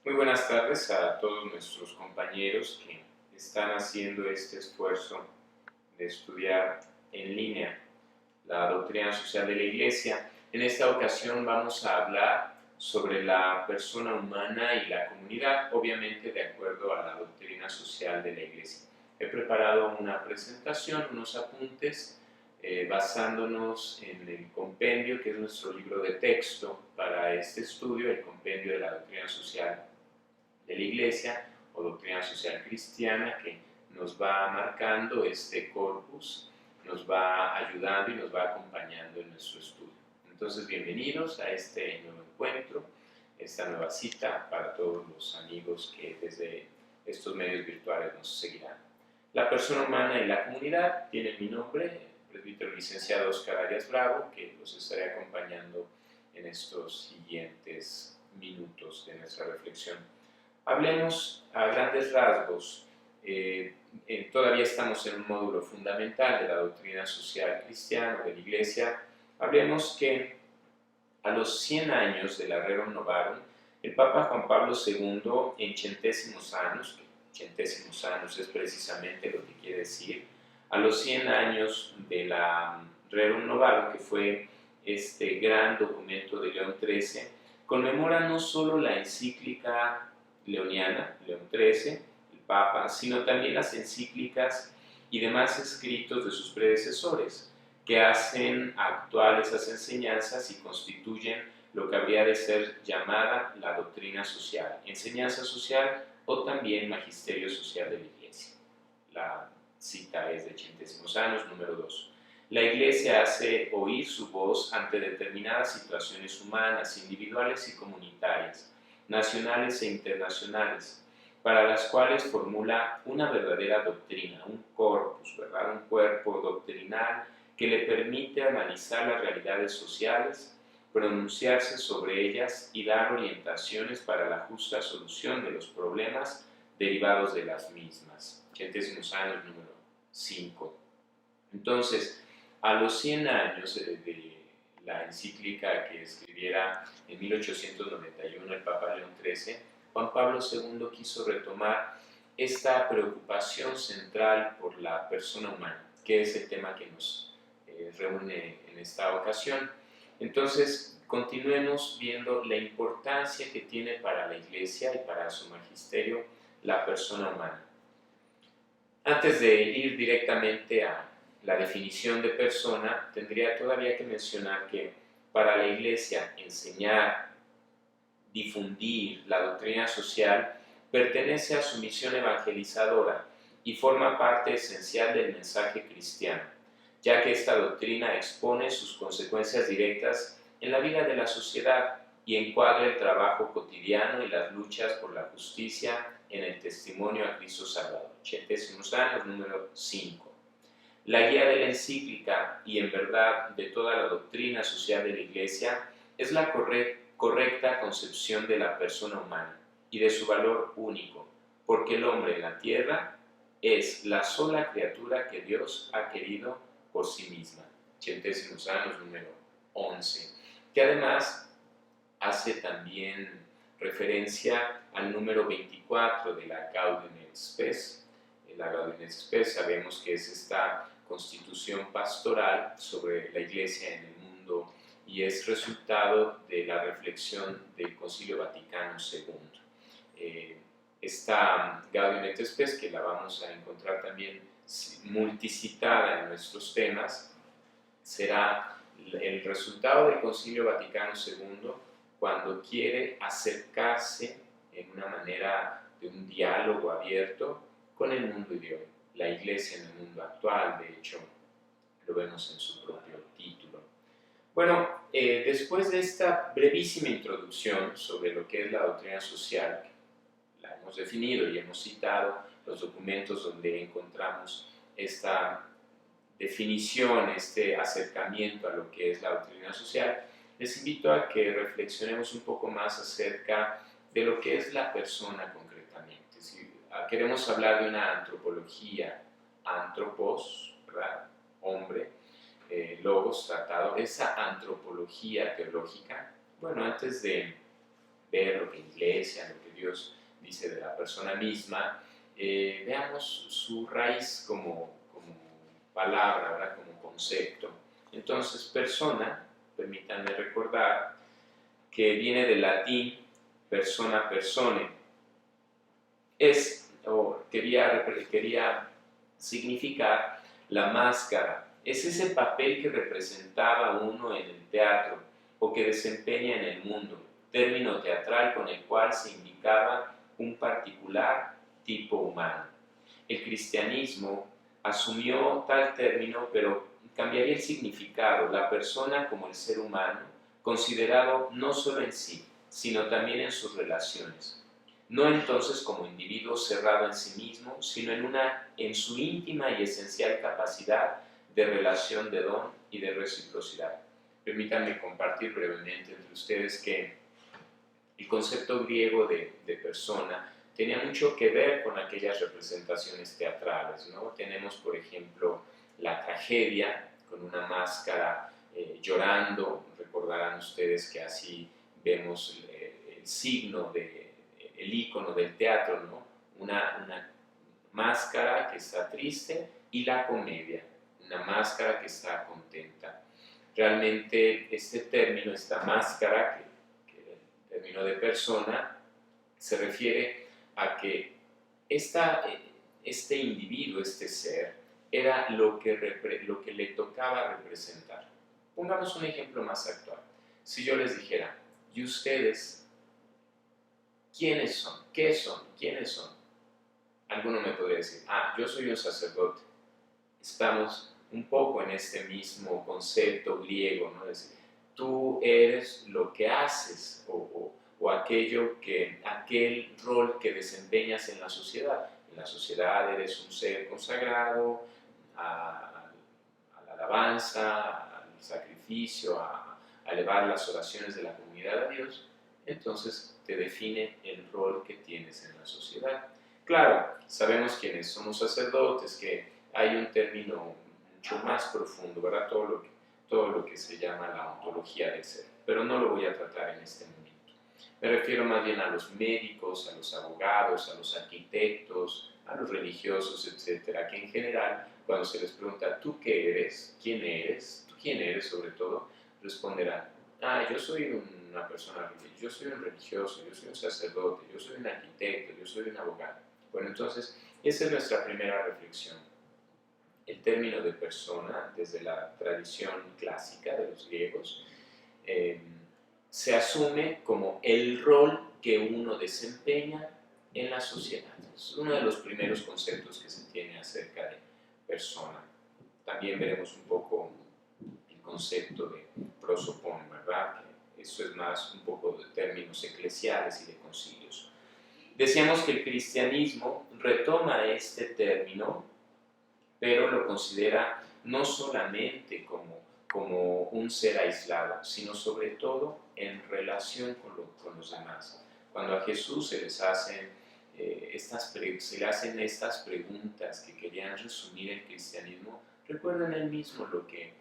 Muy buenas tardes a todos nuestros compañeros que están haciendo este esfuerzo de estudiar en línea la doctrina social de la Iglesia. En esta ocasión vamos a hablar sobre la persona humana y la comunidad, obviamente de acuerdo a la doctrina social de la Iglesia. He preparado una presentación, unos apuntes, basándonos en el compendio, que es nuestro libro de texto para este estudio, el compendio de la doctrina social de la Iglesia o doctrina social cristiana, que nos va marcando este corpus, nos va ayudando y nos va acompañando en nuestro estudio. Entonces, bienvenidos a este nuevo encuentro, esta nueva cita para todos los amigos que desde estos medios virtuales nos seguirán. La persona humana y la comunidad tiene mi nombre, el presbítero licenciado Oscar Arias Bravo, que los estaré acompañando en estos siguientes minutos de nuestra reflexión. Hablemos a grandes rasgos. Todavía estamos en un módulo fundamental de la doctrina social cristiana de la Iglesia. Hablemos que a los 100 años de la Rerum Novarum, el Papa Juan Pablo II, en centésimos años, que centésimos años es precisamente lo que quiere decir, a los 100 años de la Rerum Novarum, que fue este gran documento de León XIII, conmemora no solo la encíclica leoniana, León XIII, el Papa, sino también las encíclicas y demás escritos de sus predecesores, que hacen actuales esas enseñanzas y constituyen lo que habría de ser llamada la doctrina social, enseñanza social o también magisterio social de la Iglesia. La cita es de centésimos años, número 2. La Iglesia hace oír su voz ante determinadas situaciones humanas, individuales y comunitarias, nacionales e internacionales, para las cuales formula una verdadera doctrina, un corpus, ¿verdad? Un cuerpo doctrinal que le permite analizar las realidades sociales, pronunciarse sobre ellas y dar orientaciones para la justa solución de los problemas derivados de las mismas. Centésimos años, número 5. Entonces, a los 100 años de la encíclica que escribiera en 1891 el Papa León XIII, Juan Pablo II quiso retomar esta preocupación central por la persona humana, que es el tema que nos reúne en esta ocasión. Entonces, continuemos viendo la importancia que tiene para la Iglesia y para su magisterio la persona humana. Antes de ir directamente a la definición de persona, tendría todavía que mencionar que para la Iglesia enseñar, difundir la doctrina social pertenece a su misión evangelizadora y forma parte esencial del mensaje cristiano, ya que esta doctrina expone sus consecuencias directas en la vida de la sociedad y encuadra el trabajo cotidiano y las luchas por la justicia en el testimonio a Cristo Salvador. Centésimos años, número 5. La guía de la encíclica y en verdad de toda la doctrina social de la Iglesia es la correcta concepción de la persona humana y de su valor único, porque el hombre en la tierra es la sola criatura que Dios ha querido por sí misma. Centésimos años, número 11, que además hace también referencia al número 24 de la Gaudium et Spes. La Gaudium et Spes sabemos que es esta constitución pastoral sobre la Iglesia en el mundo y es resultado de la reflexión del Concilio Vaticano II. Esta Gaudium et Spes, que la vamos a encontrar también multicitada en nuestros temas, será el resultado del Concilio Vaticano II cuando quiere acercarse en una manera de un diálogo abierto con el mundo de hoy, la Iglesia en el mundo actual, de hecho, lo vemos en su propio título. Bueno, después de esta brevísima introducción sobre lo que es la doctrina social, la hemos definido y hemos citado los documentos donde encontramos esta definición, este acercamiento a lo que es la doctrina social, les invito a que reflexionemos un poco más acerca de lo que es la persona concretamente. Si queremos hablar de una antropología, antropos, ¿verdad? Hombre, logos, tratado, esa antropología teológica, bueno, antes de ver lo que la Iglesia, lo que Dios dice de la persona misma, veamos su raíz como palabra, ¿verdad? Como concepto. Entonces, persona, permítanme recordar, que viene del latín persona persone, quería significar la máscara. Es ese papel que representaba uno en el teatro o que desempeña en el mundo, término teatral con el cual se indicaba un particular tipo humano. El cristianismo asumió tal término, pero cambiaría el significado, la persona como el ser humano, considerado no solo en sí, sino también en sus relaciones. No entonces como individuo cerrado en sí mismo, sino en su íntima y esencial capacidad de relación de don y de reciprocidad. Permítanme compartir brevemente entre ustedes que el concepto griego de persona tenía mucho que ver con aquellas representaciones teatrales, ¿no? Tenemos, por ejemplo, la tragedia con una máscara llorando. Recordarán ustedes que así vemos el signo, el ícono del teatro, ¿no? Una máscara que está triste y la comedia, una máscara que está contenta. Realmente este término, esta máscara, que el término de persona, se refiere a que este individuo, este ser, era lo que le tocaba representar. Pongamos un ejemplo más actual. Si yo les dijera, ¿y ustedes quiénes son? ¿Qué son? ¿Quiénes son? Alguno me podría decir, yo soy un sacerdote. Estamos un poco en este mismo concepto griego, ¿no? Es decir, tú eres lo que haces o aquel rol que desempeñas en la sociedad. En la sociedad eres un ser consagrado a la alabanza, al sacrificio, a elevar las oraciones de la comunidad a Dios. Entonces te define el rol que tienes en la sociedad. Claro, sabemos quiénes somos sacerdotes, que hay un término mucho más profundo, ¿verdad? Todo lo que se llama la ontología del ser, pero no lo voy a tratar en este momento. Me refiero más bien a los médicos, a los abogados, a los arquitectos, a los religiosos, etcétera, que en general, cuando se les pregunta, ¿tú qué eres? ¿Quién eres? ¿Tú quién eres, sobre todo? Responderán, yo soy una persona religiosa, yo soy un religioso, yo soy un sacerdote, yo soy un arquitecto, yo soy un abogado. Bueno, entonces, esa es nuestra primera reflexión. El término de persona, desde la tradición clásica de los griegos, se asume como el rol que uno desempeña en la sociedad. Es uno de los primeros conceptos que se tiene acerca de persona. También veremos un poco el concepto de prosopon, ¿verdad? Que eso es más un poco de términos eclesiales y de concilios. Decíamos que el cristianismo retoma este término, pero lo considera no solamente como un ser aislado, sino sobre todo en relación con los demás. Cuando a Jesús se le hacen estas preguntas que querían resumir el cristianismo, recuerden él mismo lo que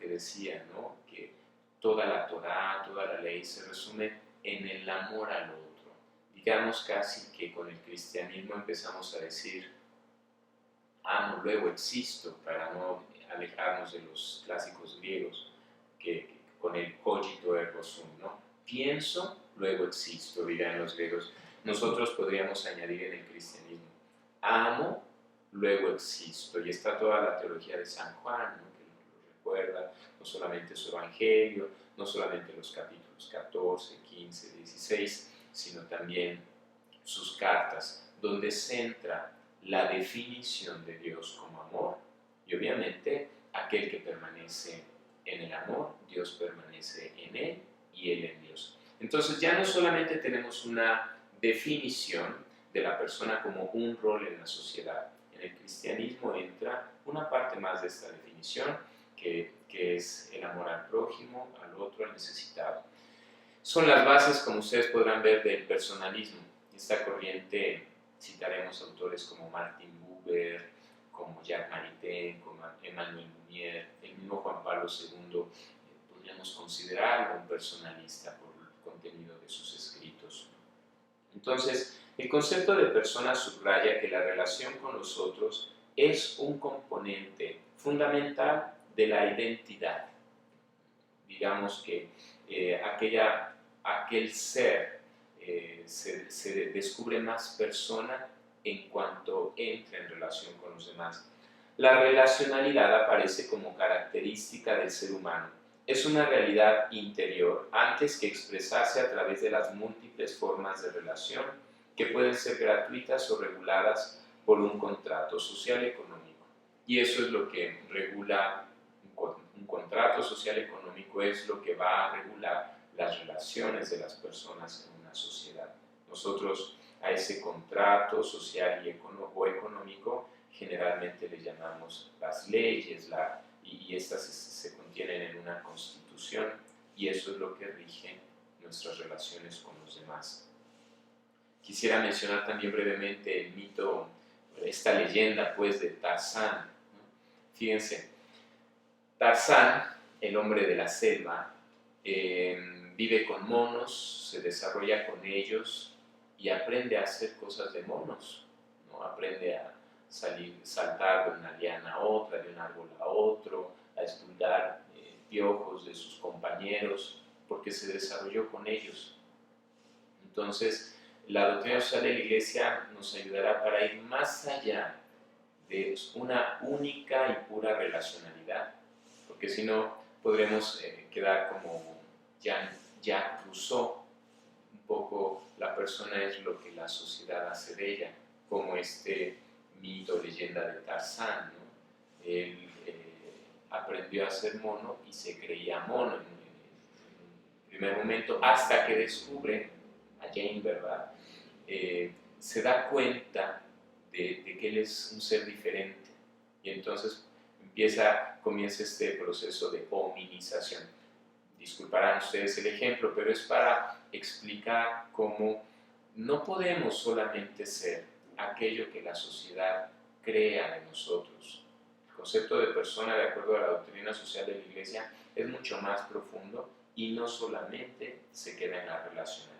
decía, ¿no? Que toda la Torá, toda la ley se resume en el amor al otro. Digamos casi que con el cristianismo empezamos a decir amo, luego existo, para no alejarnos de los clásicos griegos, que con el cogito ergo sum, ¿no? Pienso, luego existo, dirán los griegos. Nosotros podríamos añadir en el cristianismo, amo, luego existo, y está toda la teología de San Juan, ¿no? Que lo recuerda, no solamente su evangelio, no solamente los capítulos 14, 15, 16, sino también sus cartas, donde centra la definición de Dios como amor, y obviamente aquel que permanece en el amor, Dios permanece en él y él en Dios. Entonces ya no solamente tenemos una definición de la persona como un rol en la sociedad. En el cristianismo entra una parte más de esta definición, que es el amor al prójimo, al otro, al necesitado. Son las bases, como ustedes podrán ver, del personalismo. Esta corriente, citaremos autores como Martin Buber, como Jacques Maritain, como Emmanuel Mounier, el mismo Juan Pablo II, podríamos considerarlo un personalista por el contenido de sus escritos. Entonces, el concepto de persona subraya que la relación con los otros es un componente fundamental de la identidad. Digamos que aquel ser se descubre más persona en cuanto entra en relación con los demás. La relacionalidad aparece como característica del ser humano. Es una realidad interior antes que expresarse a través de las múltiples formas de relación que pueden ser gratuitas o reguladas por un contrato social económico. Y eso es lo que regula un contrato social económico, es lo que va a regular las relaciones de las personas en una sociedad. Nosotros a ese contrato social o económico generalmente le llamamos las leyes, y estas se contienen en una constitución, y eso es lo que rige nuestras relaciones con los demás. Quisiera mencionar también brevemente el mito, esta leyenda pues de Tarzán, ¿no? Fíjense, Tarzán, el hombre de la selva, vive con monos, se desarrolla con ellos y aprende a hacer cosas de monos, ¿no? Aprende a saltar de una liana a otra, de un árbol a otro, a expulgar piojos de sus compañeros, porque se desarrolló con ellos. Entonces, la doctrina social de la Iglesia nos ayudará para ir más allá de una única y pura relacionalidad, porque si no podremos quedar como Jacques Rousseau, un poco la persona es lo que la sociedad hace de ella, como este mito, leyenda de Tarzán, ¿no? Él aprendió a ser mono y se creía mono en un primer momento, hasta que descubre a Jane, ¿verdad? Se da cuenta de que él es un ser diferente, y entonces comienza este proceso de hominización. Disculparán ustedes el ejemplo, pero es para explicar cómo no podemos solamente ser aquello que la sociedad crea de nosotros. El concepto de persona, de acuerdo a la doctrina social de la Iglesia, es mucho más profundo y no solamente se queda en la relacionalidad.